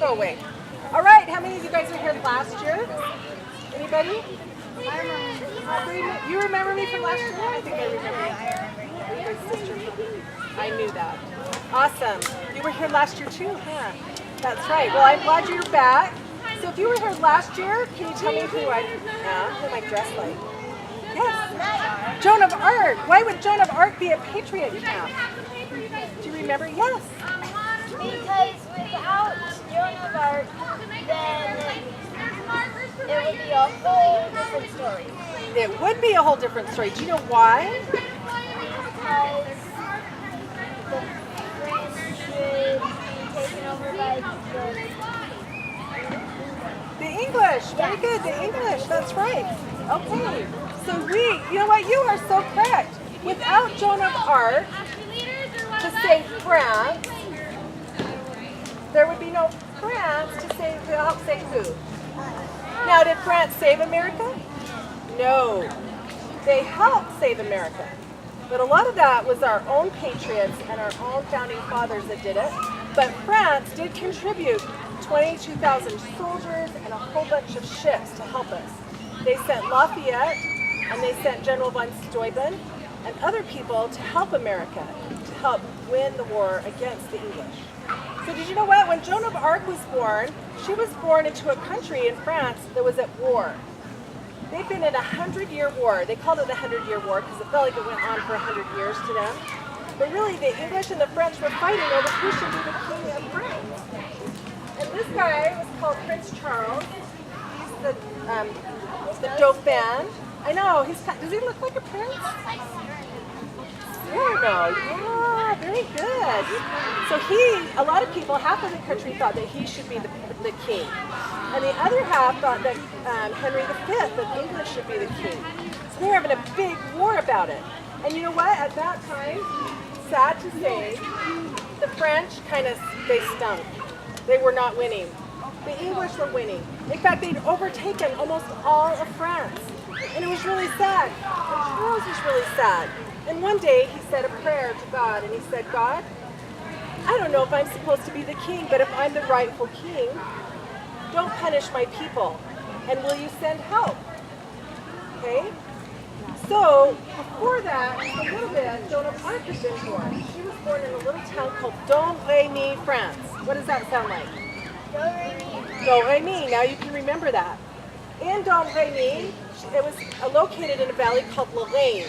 go away. All right, how many of you guys were here last year? Anybody? You remember me from last year? I think I remember you. I knew that. Awesome. You were here last year too, huh? That's right. Well, I'm glad you're back. So if you were here last year, can you tell me who I dress like? Yes. Joan of Arc. Why would Joan of Arc be a Patriot camp? Do you remember? Yes. Because without Joan of Arc, then it would be a whole different story. It would be a whole different story. Do you know why? Because the French would be taken over by the English. Very good. The English. That's right. Okay. So you know what? You are so correct. Without Joan of Arc to save France, there would be no France to help save who? Now, did France save America? No. They helped save America. But a lot of that was our own patriots and our own founding fathers that did it. But France did contribute 22,000 soldiers and a whole bunch of ships to help us. They sent Lafayette and they sent General von Steuben and other people to help America, to help win the war against the English. So did you know what? When Joan of Arc was born, she was born into a country in France that was at war. They've been in a 100-year war. They called it the 100-year war because it felt like it went on for 100 years to them. But really, the English and the French were fighting over who should be the king of France. And this guy was called Prince Charles. He's the Dauphin. I know. Does he look like a prince? Cyrano. Yeah, very good. So a lot of people, half of the country thought that he should be the king. And the other half thought that Henry V of England should be the king. So they're having a big war about it. And you know what? At that time, sad to say, the French they stunk. They were not winning. The English were winning. In fact, they'd overtaken almost all of France. And it was really sad. And Charles was really sad. And one day he said a prayer to God, and he said, God, I don't know if I'm supposed to be the king, but if I'm the rightful king, don't punish my people. And will you send help? Okay? So, before that, a little bit, Joan of Arc had been born. She was born in a little town called Domremy, France. What does that sound like? Domremy. Now you can remember that. In Domremy, it was located in a valley called Lorraine.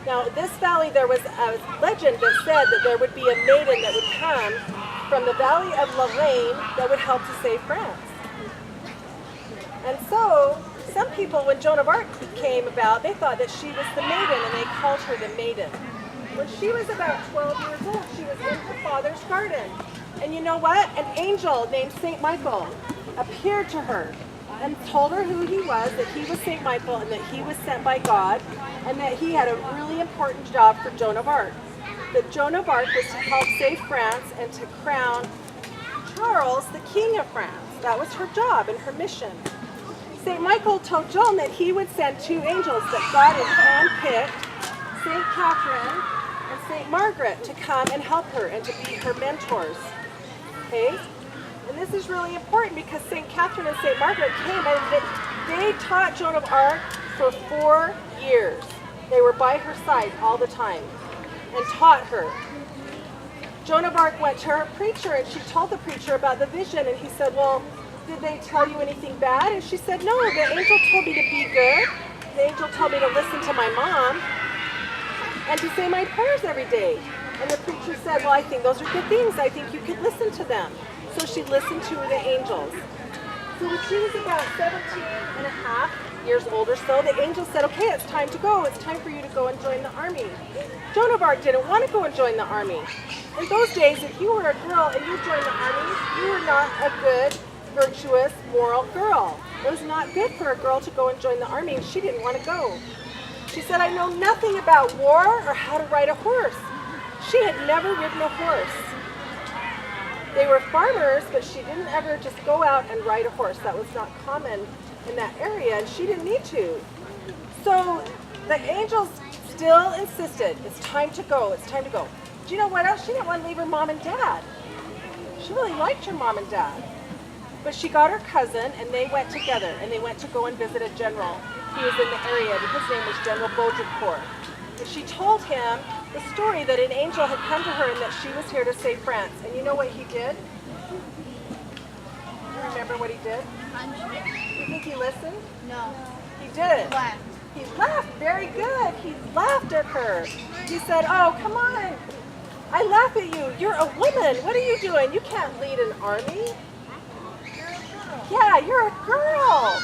Now, this valley, there was a legend that said that there would be a maiden that would come from the valley of Lorraine that would help to save France. And so, some people, when Joan of Arc came about, they thought that she was the maiden, and they called her the maiden. When she was about 12 years old, she was in her father's garden. And you know what? An angel named St. Michael appeared to her and told her who he was, that he was St. Michael, and that he was sent by God, and that he had a really important job for Joan of Arc. That Joan of Arc was to help save France and to crown Charles the King of France. That was her job and her mission. St. Michael told Joan that he would send two angels that God had handpicked, St. Catherine and St. Margaret, to come and help her and to be her mentors. Okay? And this is really important because St. Catherine and St. Margaret came and they taught Joan of Arc for 4 years. They were by her side all the time and taught her. Joan of Arc went to her preacher and she told the preacher about the vision, and he said, well, did they tell you anything bad? And she said, no, the angel told me to be good. The angel told me to listen to my mom and to say my prayers every day. And the preacher said, well, I think those are good things. I think you could listen to them. So she listened to the angels. So when she was about 17 and a half years old or so, the angel said, okay, it's time to go. It's time for you to go and join the army. Joan of Arc didn't want to go and join the army. In those days, if you were a girl and you joined the army, you were not a good, virtuous, moral girl. It was not good for a girl to go and join the army, and she didn't want to go. She said, I know nothing about war or how to ride a horse. She had never ridden a horse. They were farmers, but she didn't ever just go out and ride a horse. That was not common in that area, and she didn't need to. So the angels still insisted, it's time to go, it's time to go. Do you know what else? She didn't want to leave her mom and dad. She really liked her mom and dad. But she got her cousin, and they went together, and they went to go and visit a general. He was in the area, and his name was General Baudricourt. And she told him the story that an angel had come to her and that she was here to save France. And you know what he did? Do you remember what he did? You think he listened? No. He didn't. Laughed. He laughed. Very good. He laughed at her. He said, oh, come on. I laugh at you. You're a woman. What are you doing? You can't lead an army. Yeah, you're a girl.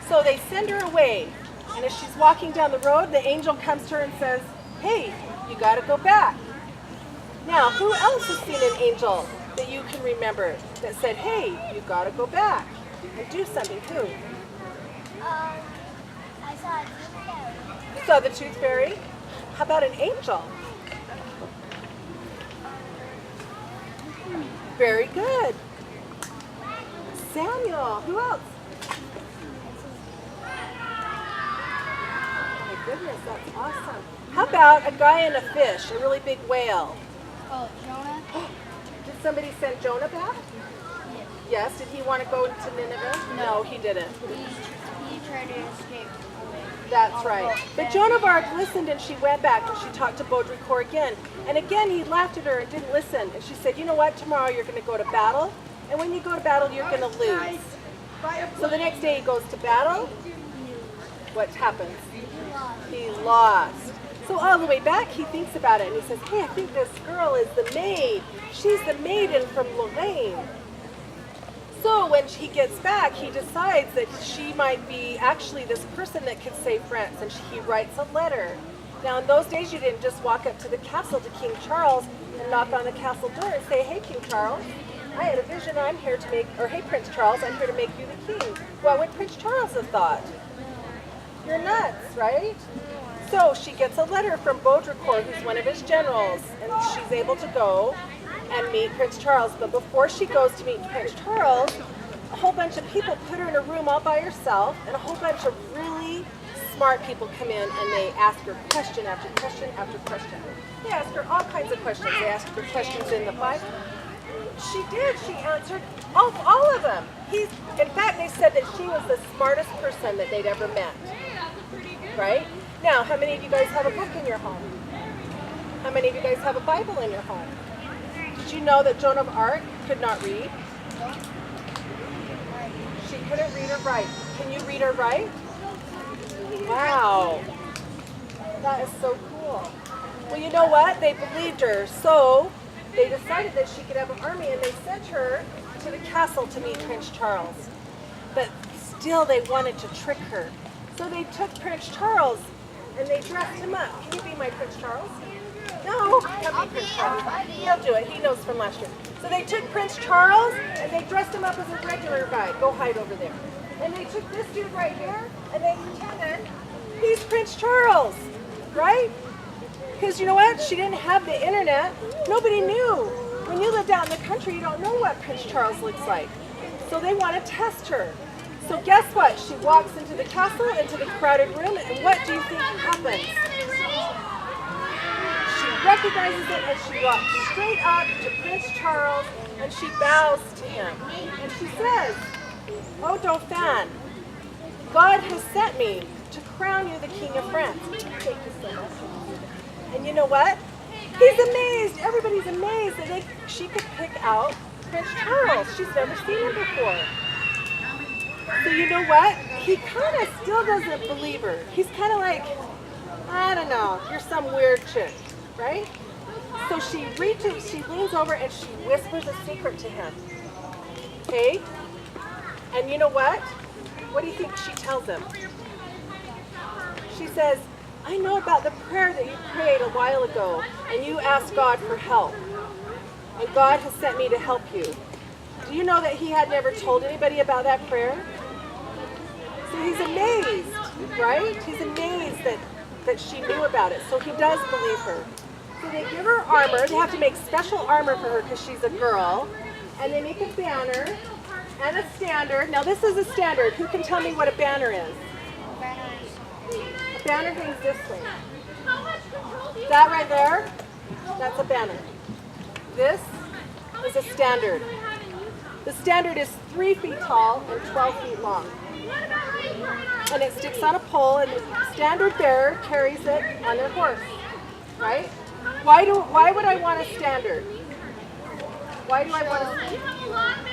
So they send her away. And as she's walking down the road, the angel comes to her and says, hey, you got to go back. Now, who else has seen an angel that you can remember that said, hey, you got to go back and do something? Who? I saw a tooth fairy. You saw the tooth fairy? How about an angel? Very good. Samuel. Who else? Oh my goodness, that's awesome. How about a guy in a fish, a really big whale? Oh, Jonah? Did somebody send Jonah back? Yes. Did he want to go to Nineveh? No, he didn't. He tried to escape. That's right. But Joan of Arc listened, and she went back and she talked to Baudricourt again. And again, he laughed at her and didn't listen. And she said, you know what, tomorrow you're going to go to battle. And when you go to battle, you're going to lose. So the next day he goes to battle. What happens? He lost. So all the way back, he thinks about it and he says, hey, I think this girl is the maid. She's the maiden from Lorraine. So when he gets back, he decides that she might be actually this person that could save France, and he writes a letter. Now in those days, you didn't just walk up to the castle to King Charles and knock on the castle door and say, hey, King Charles, I had a vision, I'm here to make, or hey, Prince Charles, I'm here to make you the king. What would Prince Charles have thought? You're nuts, right? So she gets a letter from Baudricourt, who's one of his generals, and she's able to go and meet Prince Charles. But before she goes to meet Prince Charles, a whole bunch of people put her in a room all by herself, and a whole bunch of really smart people come in and they ask her question after question after question. They ask her all kinds of questions. They asked her questions in the Bible. She did. She answered all of them. In fact, they said that she was the smartest person that they'd ever met. Right? Now, how many of you guys have a book in your home? How many of you guys have a Bible in your home? Did you know that Joan of Arc could not read? She couldn't read or write. Can you read or write? Wow. That is so cool. Well, you know what? They believed her. So they decided that she could have an army, and they sent her to the castle to meet Prince Charles. But still they wanted to trick her. So they took Prince Charles and they dressed him up. Can you be my Prince Charles? No, can't be Prince Charles. He'll do it. He knows from last year. So they took Prince Charles and they dressed him up as a regular guy. Go hide over there. And they took this dude right here and they pretended he's Prince Charles, right? Because you know what? She didn't have the internet. Nobody knew. When you lived out in the country, you don't know what Prince Charles looks like. So they want to test her. So guess what? She walks into the castle, into the crowded room, and what do you think happens? She recognizes it and she walks straight up to Prince Charles and she bows to him. And she says, "Oh, Dauphin, God has sent me to crown you the King of France." Thank you so much. And you know what? He's amazed. Everybody's amazed that she could pick out Prince Charles. She's never seen him before. So you know what? He kind of still doesn't believe her. He's kind of like, I don't know, you're some weird chick, right? So she leans over and she whispers a secret to him. Okay? And you know what? What do you think she tells him? She says, "I know about the prayer that you prayed a while ago, and you asked God for help. And God has sent me to help you." Do you know that he had never told anybody about that prayer? So he's amazed, right? He's amazed that she knew about it. So he does believe her. So they give her armor. They have to make special armor for her because she's a girl. And they make a banner and a standard. Now this is a standard. Who can tell me what a banner is? A banner hangs this way. That right there, that's a banner. This is a standard. The standard is 3 feet tall and 12 feet long. And it sticks on a pole, and the standard bearer carries it on their horse, right? Why would I want a standard? Why do I want a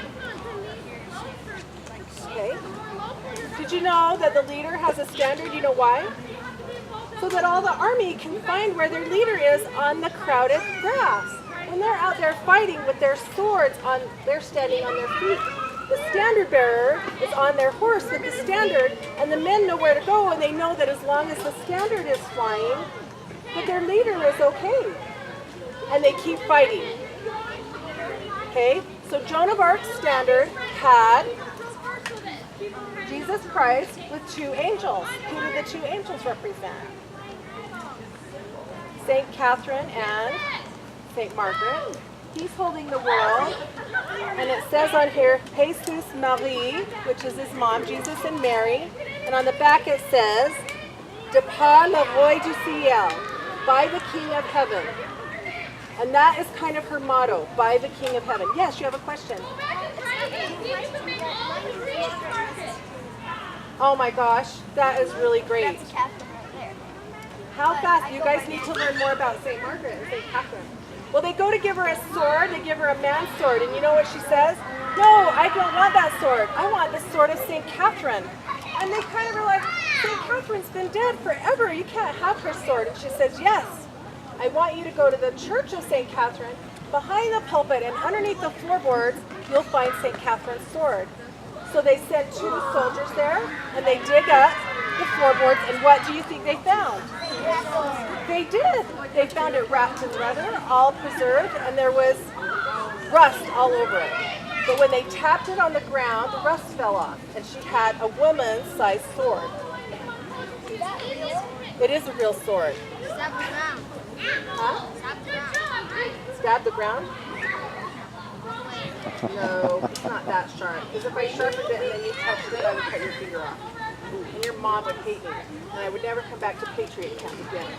Okay. Did you know that the leader has a standard? You know why? So that all the army can find where their leader is on the crowded grass. When they're out there fighting with their swords, they're standing on their feet. The standard bearer is on their horse with the standard, and the men know where to go, and they know that as long as the standard is flying, that their leader is okay. And they keep fighting. Okay, so Joan of Arc's standard had Jesus Christ with 2 angels. Who do the 2 angels represent? St. Catherine and St. Margaret. He's holding the world, and it says on here, Jesus Marie, which is his mom, Jesus and Mary, and on the back it says, de par le roi du ciel, by the King of Heaven. And that is kind of her motto, by the King of Heaven. Yes, you have a question. Oh my gosh, that is really great. That's Catherine right there. How fast? You guys need to learn more about St. Margaret and St. Catherine. Well, they go to give her a sword, they give her a man's sword, and you know what she says? No, I don't want that sword. I want the sword of St. Catherine. And they kind of are like, St. Catherine's been dead forever. You can't have her sword. And she says, yes, I want you to go to the Church of St. Catherine. Behind the pulpit and underneath the floorboards, you'll find St. Catherine's sword. So they sent 2 soldiers there, and they dig up the floorboards, and what do you think they found? They did. They found it wrapped in leather, all preserved, and there was rust all over it. But when they tapped it on the ground, the rust fell off, and she had a woman's-sized sword. Is that real? It is a real sword. Stab the ground. Huh? Stab the ground. Stab the ground? No, it's not that sharp. Because if I sharpened it and then you touched it, I would cut your finger off. And your mom would hate me. And I would never come back to Patriot camp again.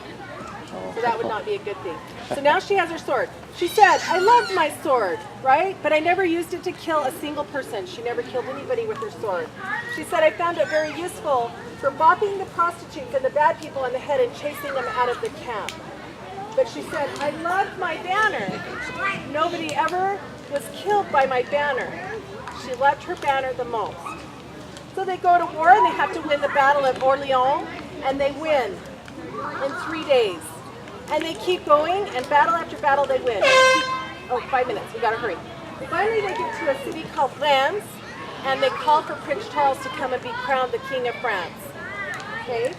So that would not be a good thing. So now she has her sword. She said, I loved my sword, right? But I never used it to kill a single person. She never killed anybody with her sword. She said, I found it very useful for bopping the prostitutes and the bad people on the head and chasing them out of the camp. But she said, I loved my banner. Nobody ever was killed by my banner. She loved her banner the most. So they go to war and they have to win the Battle of Orleans, and they win in 3 days. And they keep going, and battle after battle they win. Oh, 5 minutes, we gotta hurry. Finally they get to a city called Reims, and they call for Prince Charles to come and be crowned the King of France. Okay?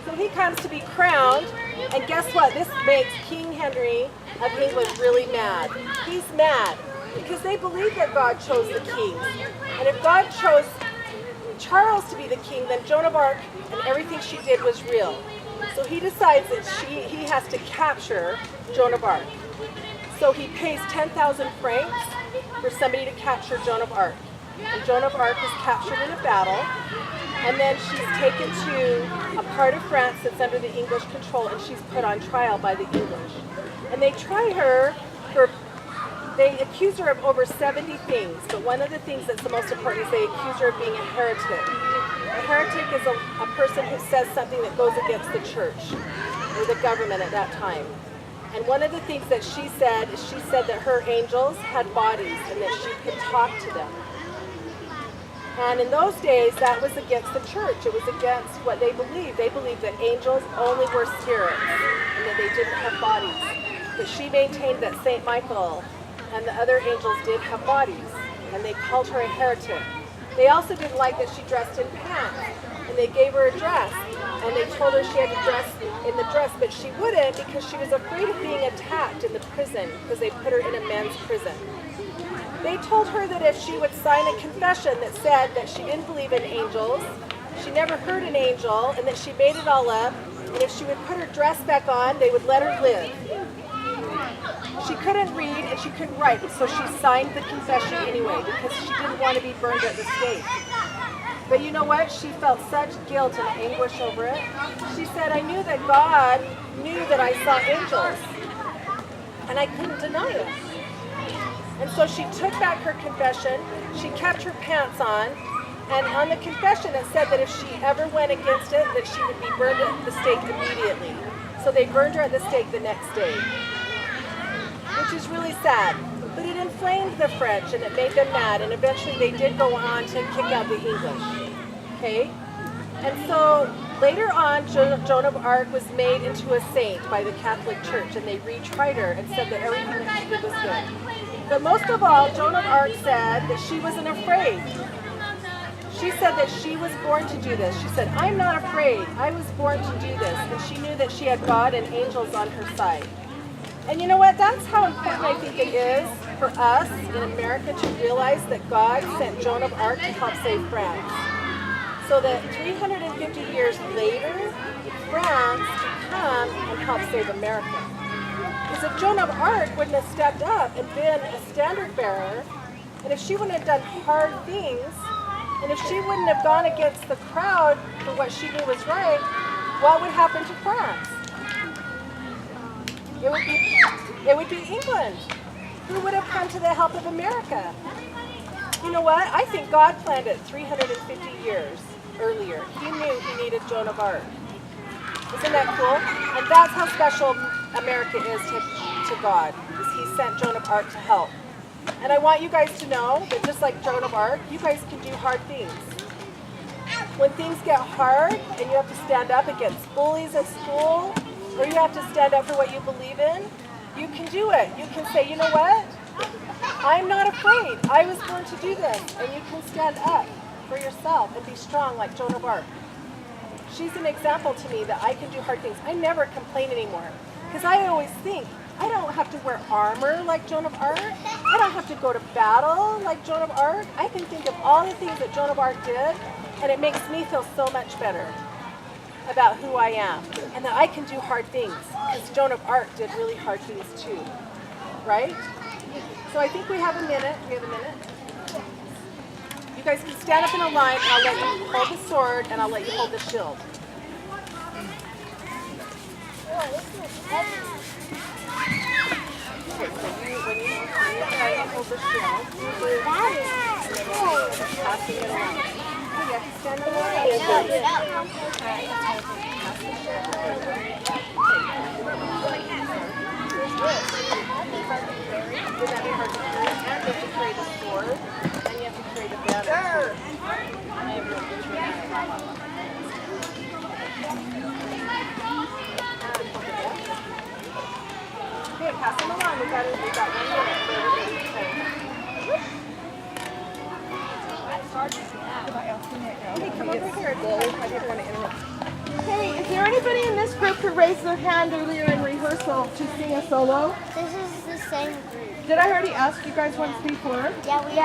So he comes to be crowned, and guess what? This makes King Henry of England really mad. He's mad because they believe that God chose the king. And if God chose Charles to be the king, then Joan of Arc and everything she did was real. So he decides that he has to capture Joan of Arc. So he pays 10,000 francs for somebody to capture Joan of Arc. And Joan of Arc is captured in a battle, and then she's taken to a part of France that's under the English control, and she's put on trial by the English. And they try her they accuse her of over 70 things, but one of the things that's the most important is they accuse her of being a heretic. A heretic is a person who says something that goes against the church or the government at that time. And one of the things that she said is she said that her angels had bodies and that she could talk to them. And in those days, that was against the church. It was against what they believed. They believed that angels only were spirits and that they didn't have bodies. But she maintained that St. Michael and the other angels did have bodies, and they called her a heretic. They also didn't like that she dressed in pants, and they gave her a dress, and they told her she had to dress in the dress, but she wouldn't because she was afraid of being attacked in the prison because they put her in a men's prison. They told her that if she would sign a confession that said that she didn't believe in angels, she never heard an angel, and that she made it all up, and if she would put her dress back on, they would let her live. She couldn't read and she couldn't write, so she signed the confession anyway because she didn't want to be burned at the stake. But you know what? She felt such guilt and anguish over it. She said, I knew that God knew that I saw angels, and I couldn't deny it. And so she took back her confession. She kept her pants on. And on the confession, it said that if she ever went against it, that she would be burned at the stake immediately. So they burned her at the stake the next day, which is really sad. But it inflamed the French and it made them mad. And eventually they did go on to kick out the English. Okay? And so later on, Joan of Arc was made into a saint by the Catholic Church. And they retried her and said that everything that she did was good. But most of all, Joan of Arc said that she wasn't afraid. She said that she was born to do this. She said, I'm not afraid. I was born to do this. And she knew that she had God and angels on her side. And you know what? That's how important I think it is for us in America to realize that God sent Joan of Arc to help save France. So that 350 years later, France could come and help save America. Because if Joan of Arc wouldn't have stepped up and been a standard bearer, and if she wouldn't have done hard things, and if she wouldn't have gone against the crowd for what she knew was right, what would happen to France? It would be England, who would have come to the help of America. You know what? I think God planned it 350 years earlier. He knew he needed Joan of Arc. Isn't that cool? And that's how special America is to God, is he sent Joan of Arc to help. And I want you guys to know that just like Joan of Arc, you guys can do hard things. When things get hard and you have to stand up against bullies at school, or you have to stand up for what you believe in, you can do it. You can say, you know what? I'm not afraid. I was born to do this. And you can stand up for yourself and be strong like Joan of Arc. She's an example to me that I can do hard things. I never complain anymore. Because I always think, I don't have to wear armor like Joan of Arc. I don't have to go to battle like Joan of Arc. I can think of all the things that Joan of Arc did, and it makes me feel so much better about who I am, and that I can do hard things, because Joan of Arc did really hard things too, right? So I think we have a minute. We have a minute. You guys can stand up in a line, and I'll let you hold the sword, and I'll let you hold the shield. Okay, so when you hold the shield, passing it around. Okay, you have to stand in the line. Would that be hard to carry? And you have to carry the sword, and you have to carry the banner. Okay, pass them along. We've got 1 minute for everybody to say. Hey, come over here. I didn't want to interrupt. Hey, is there anybody in this group who raised their hand earlier in rehearsal to sing a solo? This is the same group. Did I already ask you guys once before? Yeah, we